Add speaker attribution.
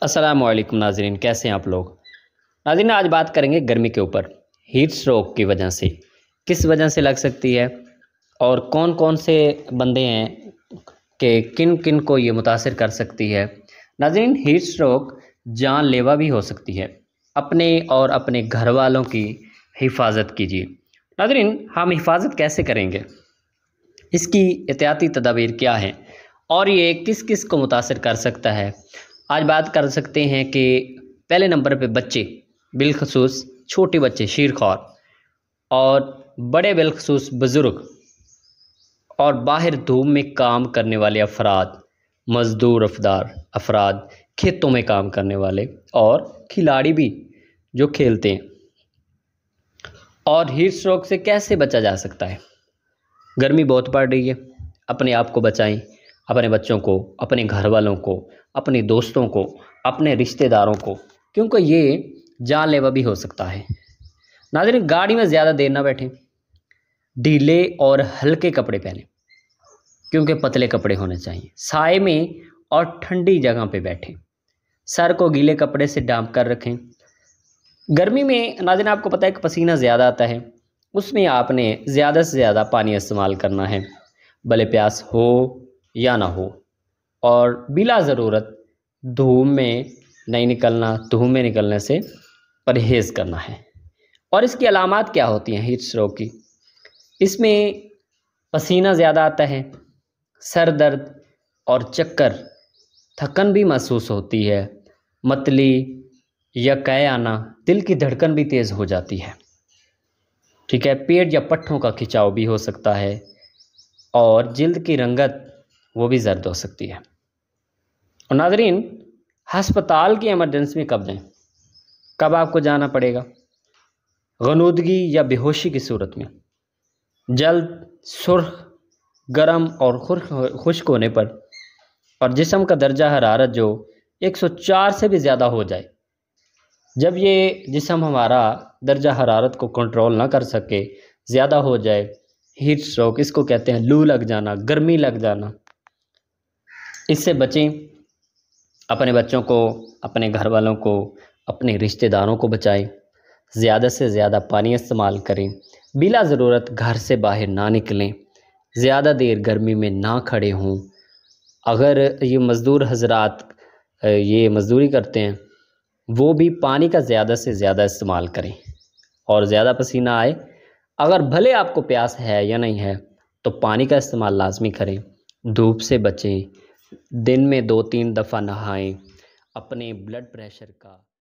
Speaker 1: السلام علیکم ناظرین، کیسے ہیں آپ لوگ؟ ناظرین، آج بات کریں گے گرمی کے اوپر ہیٹ اسٹروک کی وجہ سے کس وجہ سے لگ سکتی ہے اور کون کون سے بندے ہیں کہ کن کن کو یہ متاثر کر سکتی ہے۔ ناظرین، ہیٹ اسٹروک جان لیوا بھی ہو سکتی ہے، اپنے اور اپنے گھر والوں کی حفاظت کیجیے۔ ناظرین، ہم حفاظت کیسے کریں گے، اس کی احتیاطی تدابیر کیا ہیں اور یہ کس کس کو متاثر کر سکتا ہے، آج بات کر سکتے ہیں کہ پہلے نمبر پہ بچے، بالخصوص چھوٹے بچے شیرخوار، اور بڑے بالخصوص بزرگ، اور باہر دھوپ میں کام کرنے والے افراد، مزدور افراد، کھیتوں میں کام کرنے والے، اور کھلاڑی بھی جو کھیلتے ہیں۔ اور ہیٹ اسٹروک سے کیسے بچا جا سکتا ہے؟ گرمی بہت پڑ رہی ہے، اپنے آپ کو بچائیں، اپنے بچوں کو، اپنے گھر والوں کو، اپنے دوستوں کو، اپنے رشتہ داروں کو، کیونکہ یہ جان لیوا بھی ہو سکتا ہے۔ ناظرین، گاڑی میں زیادہ دیر نہ بیٹھیں، ڈھیلے اور ہلکے کپڑے پہنیں، کیونکہ پتلے کپڑے ہونے چاہیے۔ سائے میں اور ٹھنڈی جگہ پہ بیٹھیں، سر کو گیلے کپڑے سے ڈھانپ کر رکھیں۔ گرمی میں ناظرین آپ کو پتہ ہے کہ پسینہ زیادہ آتا ہے، اس میں آپ نے زیادہ سے زیادہ پانی استعمال کرنا ہے، بھلے پیاس ہو یا نہ ہو، اور بلا ضرورت دھوپ میں نہیں نکلنا، دھوپ میں نکلنے سے پرہیز کرنا ہے۔ اور اس کی علامات کیا ہوتی ہیں ہیٹ اسٹروک کی؟ اس میں پسینہ زیادہ آتا ہے، سر درد اور چکر، تھکن بھی محسوس ہوتی ہے، متلی یا قے آنا، دل کی دھڑکن بھی تیز ہو جاتی ہے، ٹھیک ہے، پیٹ یا پٹھوں کا کھچاؤ بھی ہو سکتا ہے، اور جلد کی رنگت وہ بھی زرد ہو سکتی ہے۔ اور ناظرین، ہسپتال کی ایمرجنسی میں کب جائیں، کب آپ کو جانا پڑے گا؟ غنودگی یا بے ہوشی کی صورت میں، جلد سرخ، گرم اور خشک ہونے پر، اور جسم کا درجہ حرارت جو 104 سے بھی زیادہ ہو جائے۔ جب یہ جسم ہمارا درجہ حرارت کو کنٹرول نہ کر سکے، زیادہ ہو جائے، ہیٹ اسٹروک، اس کو کہتے ہیں لو لگ جانا، گرمی لگ جانا۔ اس سے بچیں، اپنے بچوں کو، اپنے گھر والوں کو، اپنے رشتہ داروں کو بچائیں، زیادہ سے زیادہ پانی استعمال کریں، بلا ضرورت گھر سے باہر نہ نکلیں، زیادہ دیر گرمی میں نہ کھڑے ہوں۔ اگر یہ مزدور حضرات یہ مزدوری کرتے ہیں، وہ بھی پانی کا زیادہ سے زیادہ استعمال کریں اور زیادہ پسینہ آئے، اگر بھلے آپ کو پیاس ہے یا نہیں ہے تو پانی کا استعمال لازمی کریں، دھوپ سے بچیں، دن میں 2-3 دفعہ نہائیں، اپنے بلڈ پریشر کا